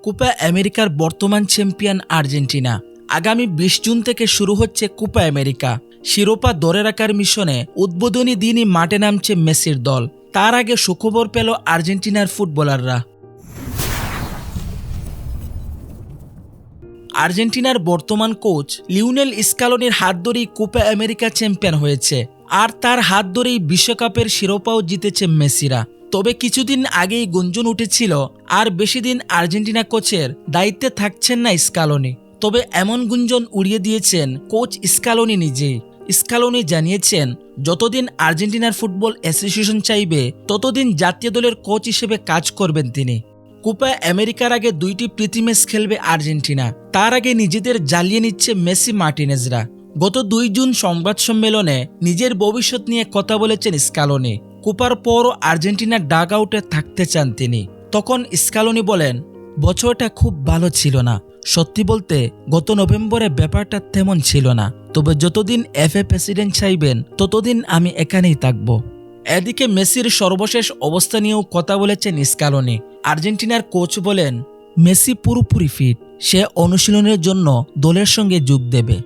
Copa আমেরিকার বর্তমান champion Argentina. আগামী ২০ জুন থেকে শুরু হচ্ছে কোপা আমেরিকা। শিরোপা ধরে রাখার মিশনে উদ্বোধনী দিনই মাঠে নামছে মেসির দল। তার আগে সুখবর পেল আর্জেন্টিনার ফুটবলাররা। আর্জেন্টিনার বর্তমান কোচ লিওনেল স্কালোনির হাত ধরেই কোপা আমেরিকা চ্যাম্পিয়ন হয়েছে, আর তার হাত ধরেই বিশ্বকাপের শিরোপাও জিতেছে মেসিরা। তবে কিছুদিন আগেই গুঞ্জন উঠেছিল আর বেশি দিন আর্জেন্টিনা কোচের দায়িত্বে থাকছেন না স্কালোনি। তবে এমন গুঞ্জন উড়িয়ে দিয়েছেন কোচ স্কালোনি নিজেই। স্কালোনি জানিয়েছেন, যতদিন আর্জেন্টিনার ফুটবল অ্যাসোসিয়েশন চাইবে ততদিন জাতীয় দলের কোচ হিসেবে কাজ করবেন তিনি। কোপা আমেরিকার আগে 2টি প্রীতি ম্যাচ খেলবে আর্জেন্টিনা। তার আগে নিজেদের জ্বালিয়ে নিচ্ছে মেসি মার্টিনেজরা। গত 2 জুন সংবাদ সম্মেলনে নিজের ভবিষ্যৎ নিয়ে কথা বলেছেন স্কালোনি। কোপার পরও আর্জেন্টিনার ডাগ আউটে থাকতে চান তিনি। তখন স্কালোনি বলেন, বছরটা খুব ভালো ছিল না। সত্যি বলতে গত নভেম্বরে ব্যাপারটা তেমন ছিল না। তবে যতদিন এফএ প্রেসিডেন্ট চাইবেন ততদিন আমি এখানেই থাকব। এদিকে মেসির সর্বশেষ অবস্থা নিয়েও কথা বলেছেন স্কালোনি। আর্জেন্টিনার কোচ বলেন, মেসি পুরোপুরি ফিট, সে অনুশীলনের জন্য দলের সঙ্গে যোগ দেবে।